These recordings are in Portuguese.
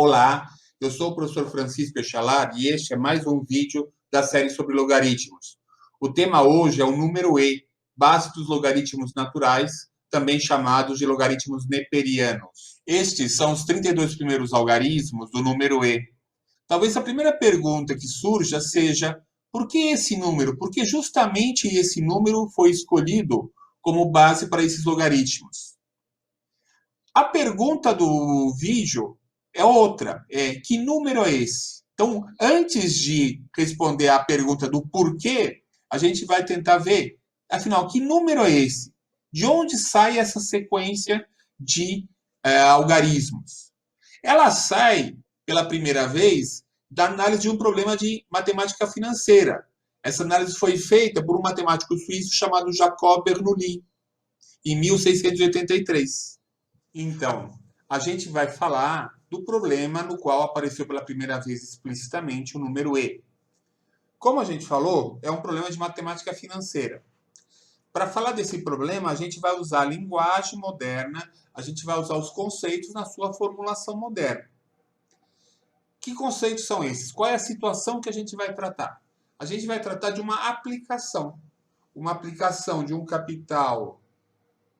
Olá, eu sou o professor Francisco Echalar e este é mais um vídeo da série sobre logaritmos. O tema hoje é o número e, base dos logaritmos naturais, também chamados de logaritmos neperianos. Estes são os 32 primeiros algarismos do número e. Talvez a primeira pergunta que surja seja: por que esse número? Por que justamente esse número foi escolhido como base para esses logaritmos? A pergunta do vídeo é outra, que número é esse? Então, antes de responder à pergunta do porquê, a gente vai tentar ver, afinal, que número é esse? De onde sai essa sequência de algarismos? Ela sai, pela primeira vez, da análise de um problema de matemática financeira. Essa análise foi feita por um matemático suíço chamado Jacob Bernoulli, em 1683. Então, a gente vai falar do problema no qual apareceu pela primeira vez explicitamente o número e. Como a gente falou, é um problema de matemática financeira. Para falar desse problema, a gente vai usar a linguagem moderna, a gente vai usar os conceitos na sua formulação moderna. Que conceitos são esses? Qual é a situação que a gente vai tratar? A gente vai tratar de uma aplicação de um capital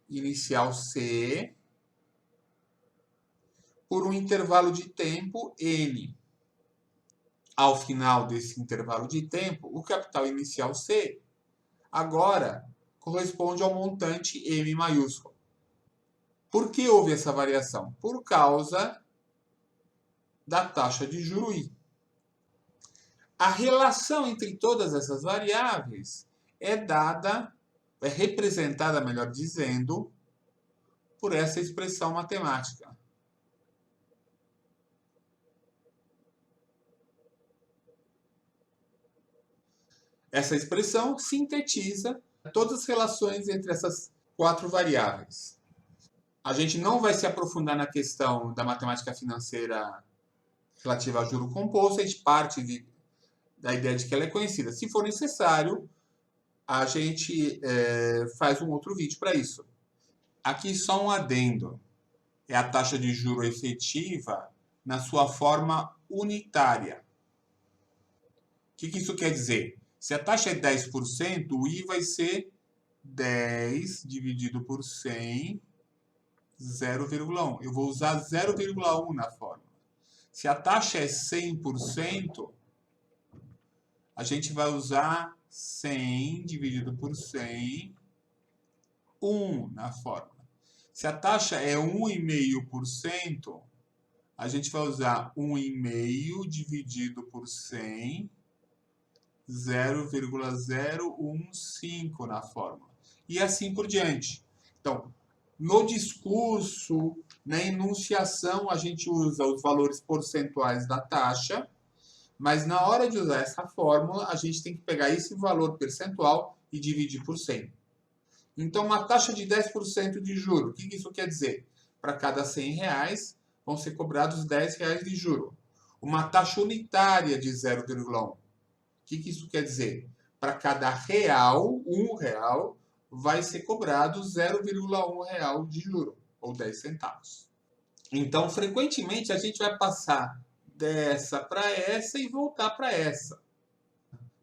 inicial C por um intervalo de tempo N. Ao final desse intervalo de tempo, o capital inicial C agora corresponde ao montante M maiúsculo. Por que houve essa variação? Por causa da taxa de juros I. A relação entre todas essas variáveis é representada, melhor dizendo, por essa expressão matemática. Essa expressão sintetiza todas as relações entre essas quatro variáveis. A gente não vai se aprofundar na questão da matemática financeira relativa a juro composto, a gente parte da ideia de que ela é conhecida. Se for necessário, a gente faz um outro vídeo para isso. Aqui só um adendo. É a taxa de juro efetiva na sua forma unitária. O que isso quer dizer? Se a taxa é 10%, o I vai ser 10 dividido por 100, 0,1. Eu vou usar 0,1 na fórmula. Se a taxa é 100%, a gente vai usar 100 dividido por 100, 1 na fórmula. Se a taxa é 1,5%, a gente vai usar 1,5 dividido por 100, 0,015 na fórmula. E assim por diante. Então, no discurso, na enunciação, a gente usa os valores percentuais da taxa, mas na hora de usar essa fórmula, a gente tem que pegar esse valor percentual e dividir por 100. Então, uma taxa de 10% de juro, o que isso quer dizer? Para cada 100 reais, vão ser cobrados 10 reais de juro. Uma taxa unitária de 0,1. O que isso quer dizer? Para cada real, R$1, vai ser cobrado 0,1 real de juro, ou 10 centavos. Então, frequentemente, a gente vai passar dessa para essa e voltar para essa.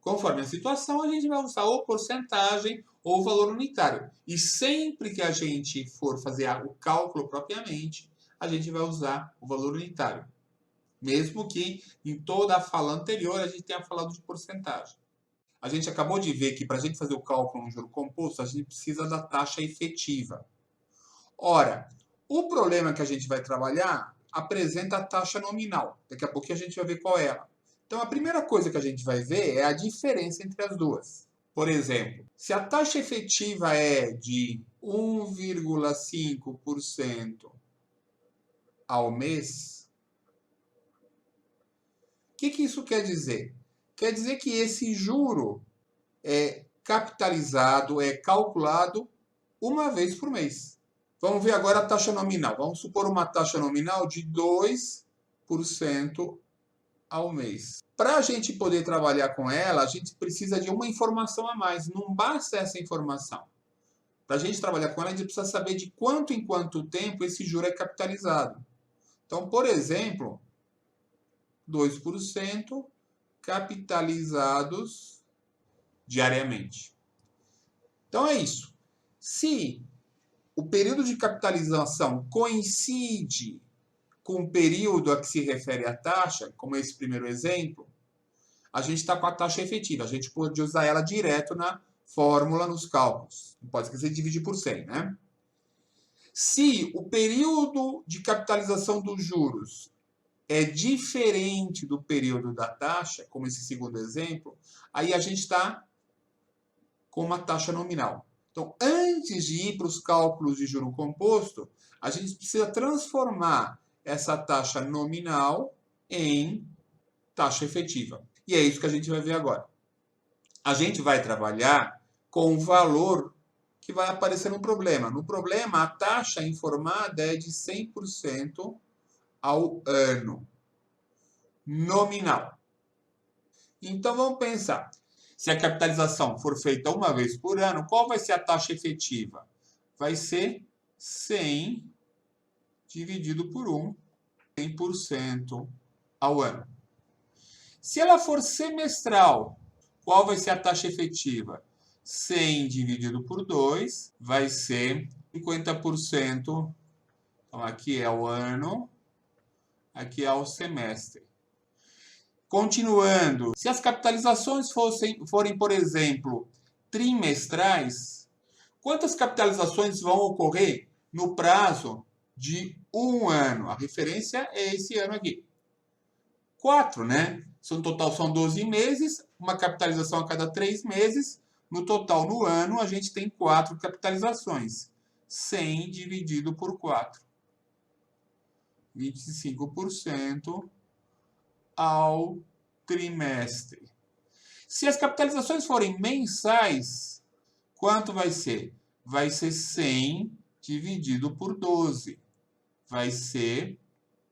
Conforme a situação, a gente vai usar ou porcentagem ou valor unitário. E sempre que a gente for fazer o cálculo propriamente, a gente vai usar o valor unitário. Mesmo que em toda a fala anterior a gente tenha falado de porcentagem. A gente acabou de ver que para a gente fazer o cálculo no juro composto, a gente precisa da taxa efetiva. Ora, o problema que a gente vai trabalhar apresenta a taxa nominal. Daqui a pouquinho a gente vai ver qual é ela. Então, a primeira coisa que a gente vai ver é a diferença entre as duas. Por exemplo, se a taxa efetiva é de 1,5% ao mês, o que isso quer dizer? Quer dizer que esse juro é capitalizado, é calculado uma vez por mês. Vamos ver agora a taxa nominal. Vamos supor uma taxa nominal de 2% ao mês. Para a gente poder trabalhar com ela, a gente precisa de uma informação a mais. Não basta essa informação. Para a gente trabalhar com ela, a gente precisa saber de quanto em quanto tempo esse juro é capitalizado. Então, por exemplo, 2% capitalizados diariamente. Então, é isso. Se o período de capitalização coincide com o período a que se refere a taxa, como esse primeiro exemplo, a gente está com a taxa efetiva. A gente pode usar ela direto na fórmula, nos cálculos. Não pode esquecer de dividir por 100, né? Se o período de capitalização dos juros é diferente do período da taxa, como esse segundo exemplo, aí a gente está com uma taxa nominal. Então, antes de ir para os cálculos de juro composto, a gente precisa transformar essa taxa nominal em taxa efetiva. E é isso que a gente vai ver agora. A gente vai trabalhar com o valor que vai aparecer no problema. No problema, a taxa informada é de 100% ao ano. Nominal. Então, vamos pensar. Se a capitalização for feita uma vez por ano, qual vai ser a taxa efetiva? Vai ser 100 dividido por 1, 100% ao ano. Se ela for semestral, qual vai ser a taxa efetiva? 100 dividido por 2 vai ser 50%. Então, aqui é o ano, aqui é o semestre. Continuando, se as capitalizações forem, por exemplo, trimestrais, quantas capitalizações vão ocorrer no prazo de um ano? A referência é esse ano aqui. 4, né? No total são 12 meses, uma capitalização a cada 3 meses. No total, no ano, a gente tem 4 capitalizações. 100 dividido por 4. 25% ao trimestre. Se as capitalizações forem mensais, quanto vai ser? Vai ser 100 dividido por 12. Vai ser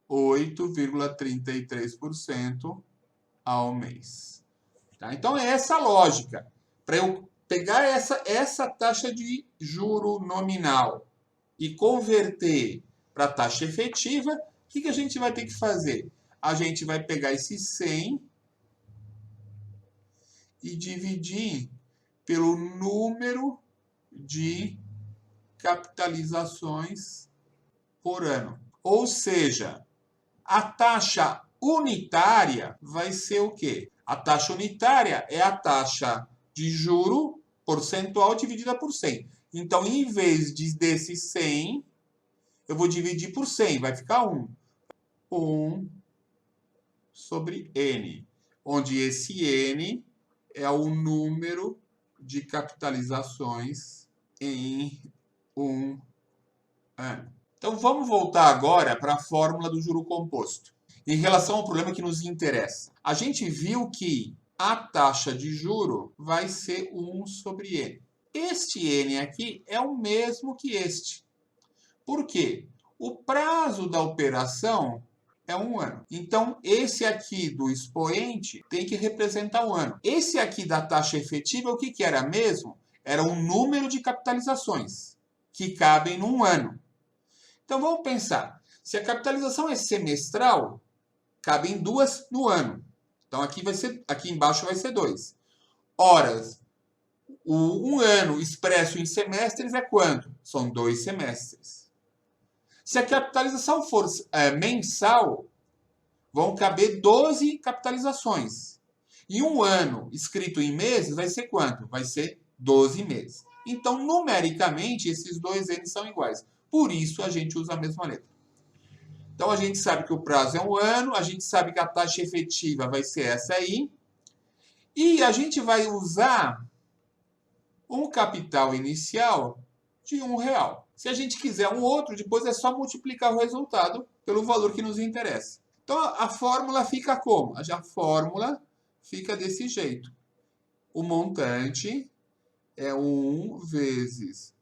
8,33% ao mês. Tá? Então, é essa a lógica. Para eu pegar essa taxa de juro nominal e converter para a taxa efetiva, o que a gente vai ter que fazer? A gente vai pegar esse 100 e dividir pelo número de capitalizações por ano. Ou seja, a taxa unitária vai ser o quê? A taxa unitária é a taxa de juro percentual dividida por 100. Então, em vez desse 100, eu vou dividir por 100, vai ficar 1. 1 sobre N, onde esse N é o número de capitalizações em um ano. Então, vamos voltar agora para a fórmula do juro composto. Em relação ao problema que nos interessa. A gente viu que a taxa de juro vai ser 1 sobre N. Este N aqui é o mesmo que este. Por quê? O prazo da operação é 1 ano. Então, esse aqui do expoente tem que representar 1 ano. Esse aqui da taxa efetiva, o que era mesmo? Era um número de capitalizações que cabem num ano. Então, vamos pensar. Se a capitalização é semestral, cabem 2 no ano. Então, aqui embaixo vai ser 2. Ora, um ano expresso em semestres é quanto? São 2 semestres. Se a capitalização for mensal, vão caber 12 capitalizações. E um ano escrito em meses vai ser quanto? Vai ser 12 meses. Então, numericamente, esses dois N são iguais. Por isso, a gente usa a mesma letra. Então, a gente sabe que o prazo é 1 ano, a gente sabe que a taxa efetiva vai ser essa aí. E a gente vai usar um capital inicial de R$1. Se a gente quiser um outro, depois é só multiplicar o resultado pelo valor que nos interessa. Então, a fórmula fica como? A fórmula fica desse jeito. O montante é 1 vezes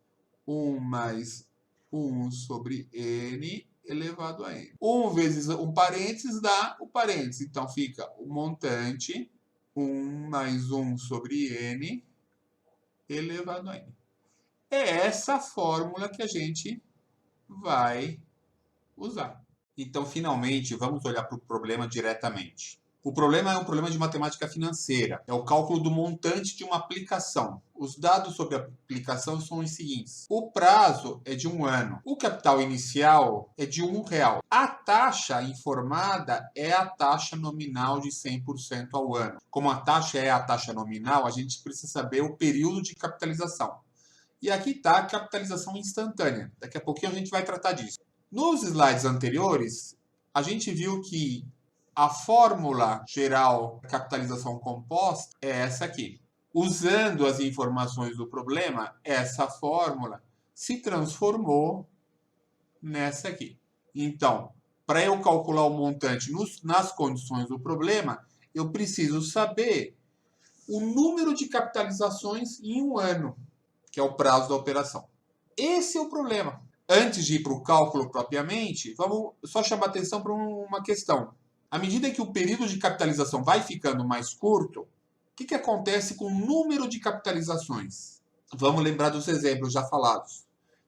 1 mais 1 sobre N elevado a N. 1 vezes um parênteses dá o parênteses. Então, fica o montante 1 mais 1 sobre N elevado a N. É essa fórmula que a gente vai usar. Então, finalmente, vamos olhar para o problema diretamente. O problema é um problema de matemática financeira, é o cálculo do montante de uma aplicação. Os dados sobre a aplicação são os seguintes. O prazo é de 1 ano. O capital inicial é de R$ 1. A taxa informada é a taxa nominal de 100% ao ano. Como a taxa é a taxa nominal, a gente precisa saber o período de capitalização. E aqui está a capitalização instantânea. Daqui a pouquinho a gente vai tratar disso. Nos slides anteriores, a gente viu que a fórmula geral da capitalização composta é essa aqui. Usando as informações do problema, essa fórmula se transformou nessa aqui. Então, para eu calcular o montante nas condições do problema, eu preciso saber o número de capitalizações em 1 ano, que é o prazo da operação. Esse é o problema. Antes de ir para o cálculo propriamente, vamos só chamar atenção para uma questão. À medida que o período de capitalização vai ficando mais curto, o que acontece com o número de capitalizações? Vamos lembrar dos exemplos já falados.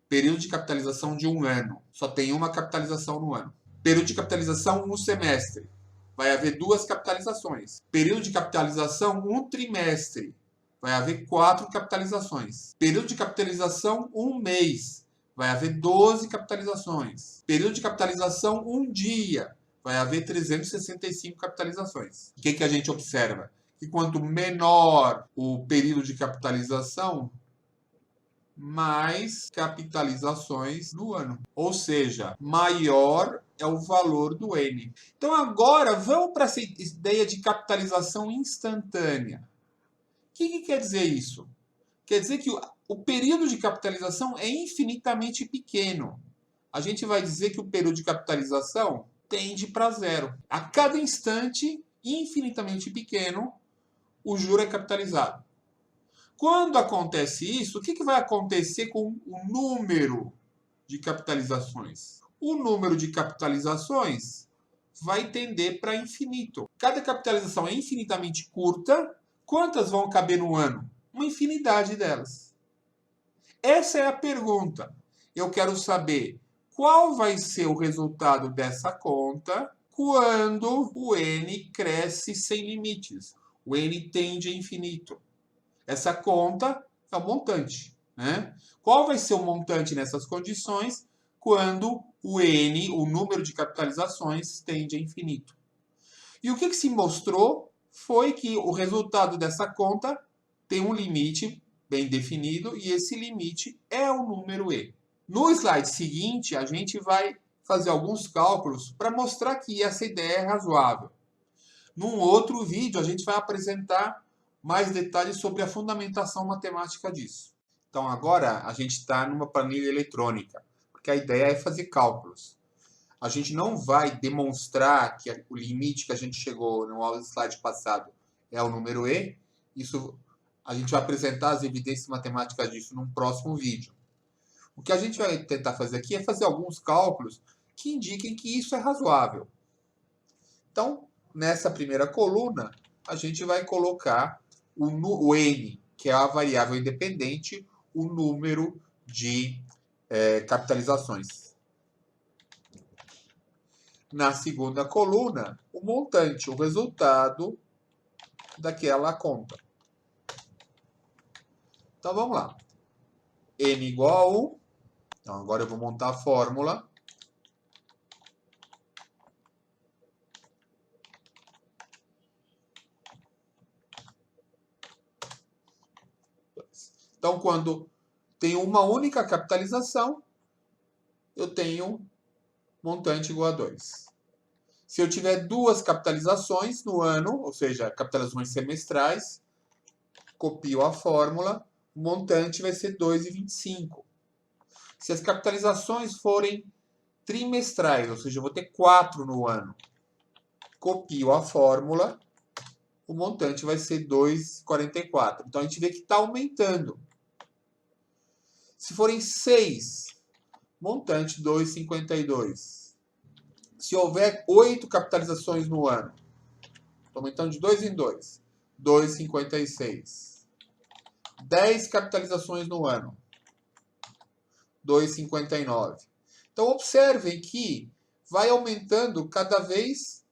Período de capitalização de 1 ano. Só tem uma capitalização no ano. Período de capitalização no semestre. Vai haver 2 capitalizações. Período de capitalização 1 trimestre. Vai haver 4 capitalizações. Período de capitalização 1 mês. Vai haver 12 capitalizações. Período de capitalização 1 dia. Vai haver 365 capitalizações. O que a gente observa? Que quanto menor o período de capitalização, mais capitalizações no ano. Ou seja, maior é o valor do N. Então agora vamos para essa ideia de capitalização instantânea. O que quer dizer isso? Quer dizer que o período de capitalização é infinitamente pequeno. A gente vai dizer que o período de capitalização tende para zero. A cada instante, infinitamente pequeno, o juro é capitalizado. Quando acontece isso, o que vai acontecer com o número de capitalizações? O número de capitalizações vai tender para infinito. Cada capitalização é infinitamente curta. Quantas vão caber no ano? Uma infinidade delas. Essa é a pergunta. Eu quero saber qual vai ser o resultado dessa conta quando o N cresce sem limites. O N tende a infinito. Essa conta é o montante, né? Qual vai ser o montante nessas condições quando o N, o número de capitalizações, tende a infinito? E o que se mostrou foi que o resultado dessa conta tem um limite bem definido e esse limite é o número E. No slide seguinte, a gente vai fazer alguns cálculos para mostrar que essa ideia é razoável. Num outro vídeo, a gente vai apresentar mais detalhes sobre a fundamentação matemática disso. Então, agora a gente está numa planilha eletrônica, porque a ideia é fazer cálculos. A gente não vai demonstrar que o limite que a gente chegou no slide passado é o número E. Isso a gente vai apresentar as evidências matemáticas disso num próximo vídeo. O que a gente vai tentar fazer aqui é fazer alguns cálculos que indiquem que isso é razoável. Então, nessa primeira coluna, a gente vai colocar o N, que é a variável independente, o número de capitalizações. Na segunda coluna, o montante, o resultado daquela conta. Então, vamos lá. N igual a 1. Então, agora eu vou montar a fórmula. Então, quando tenho uma única capitalização, eu tenho montante igual a 2. Se eu tiver 2 capitalizações no ano, ou seja, capitalizações semestrais, copio a fórmula, o montante vai ser 2,25. Se as capitalizações forem trimestrais, ou seja, eu vou ter 4 no ano, copio a fórmula, o montante vai ser 2,44. Então, a gente vê que está aumentando. Se forem 6, montante 2,52. Se houver 8 capitalizações no ano, estou aumentando de 2 em 2, 2,56. 10 capitalizações no ano, 2,59. Então, observem que vai aumentando cada vez,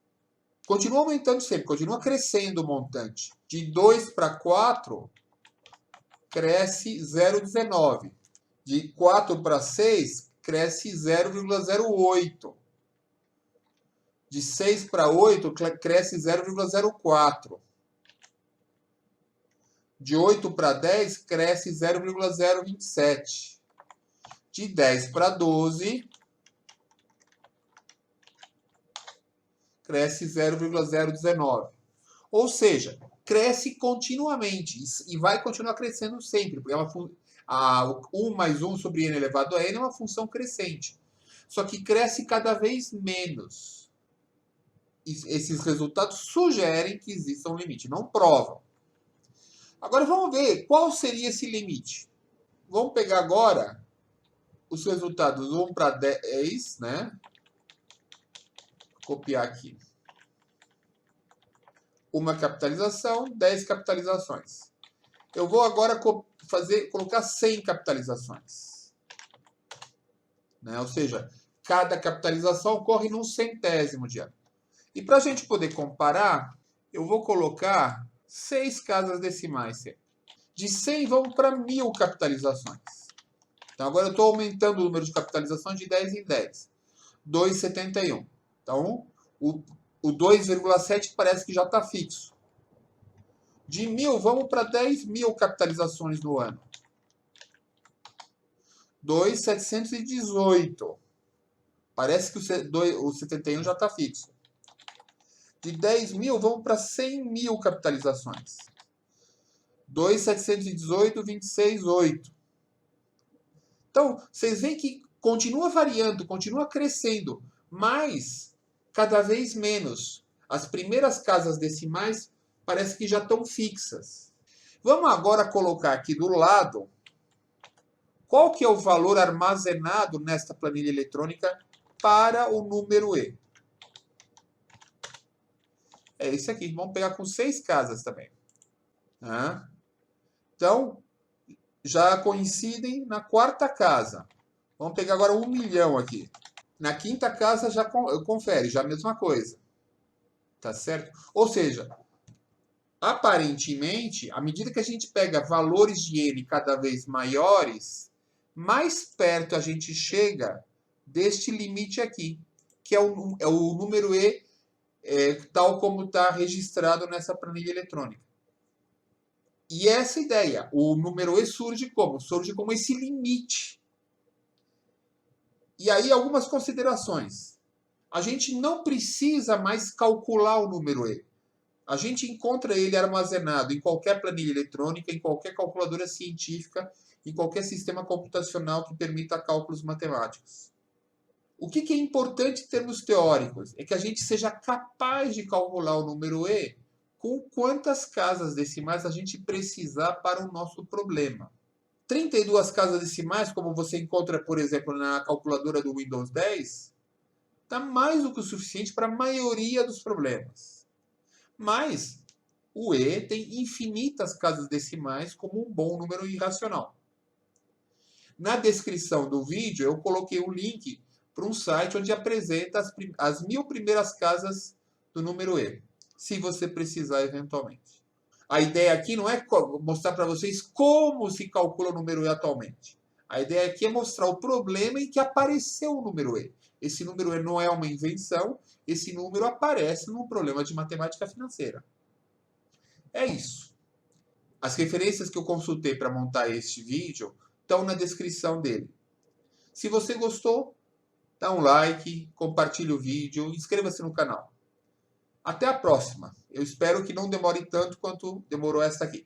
continua aumentando sempre, continua crescendo o montante. De 2 para 4, cresce 0,19. De 4 para 6, cresce 0,08. De 6 para 8, cresce 0,04. De 8 para 10, cresce 0,027. De 10 para 12, cresce 0,019. Ou seja, cresce continuamente e vai continuar crescendo sempre, porque 1 mais 1 sobre n elevado a n é uma função crescente. Só que cresce cada vez menos. Esses resultados sugerem que exista um limite, não provam. Agora vamos ver qual seria esse limite. Vamos pegar agora os resultados 1 para 10, né? Copiar aqui. Uma capitalização, 10 capitalizações. Eu vou agora colocar 100 capitalizações. Né? Ou seja, cada capitalização ocorre num centésimo de ano. E para a gente poder comparar, eu vou colocar 6 casas decimais sempre. De 100, vamos para 1000 capitalizações. Então, agora eu estou aumentando o número de capitalizações de 10 em 10. 2,71. Então, o 2,7 parece que já está fixo. De 1000, vamos para 10.000 capitalizações no ano. 2,718. Parece que o 71 já está fixo. De 10.000, vamos para 100.000 capitalizações. 2,718, 26,8. Então, vocês veem que continua variando, continua crescendo, mas cada vez menos. As primeiras casas decimais parece que já estão fixas. Vamos agora colocar aqui do lado qual que é o valor armazenado nesta planilha eletrônica para o número E. É esse aqui. Vamos pegar com 6 casas também. Então, já coincidem na 4ª casa. Vamos pegar agora 1 milhão aqui. Na 5ª casa já confere, já a mesma coisa. Tá certo? Ou seja, aparentemente, à medida que a gente pega valores de n cada vez maiores, mais perto a gente chega deste limite aqui, que é o número E, tal como está registrado nessa planilha eletrônica. E essa ideia, o número E surge como? Surge como esse limite. E aí algumas considerações. A gente não precisa mais calcular o número E. A gente encontra ele armazenado em qualquer planilha eletrônica, em qualquer calculadora científica, em qualquer sistema computacional que permita cálculos matemáticos. O que é importante em termos teóricos? É que a gente seja capaz de calcular o número E com quantas casas decimais a gente precisar para o nosso problema. 32 casas decimais, como você encontra, por exemplo, na calculadora do Windows 10, está mais do que o suficiente para a maioria dos problemas. Mas o E tem infinitas casas decimais como um bom número irracional. Na descrição do vídeo, eu coloquei um link para um site onde apresenta as 1000 primeiras casas do número E, se você precisar eventualmente. A ideia aqui não é mostrar para vocês como se calcula o número E atualmente. A ideia aqui é mostrar o problema em que apareceu o número E. Esse número E não é uma invenção, esse número aparece num problema de matemática financeira. É isso. As referências que eu consultei para montar este vídeo estão na descrição dele. Se você gostou, dá um like, compartilhe o vídeo, inscreva-se no canal. Até a próxima. Eu espero que não demore tanto quanto demorou essa aqui.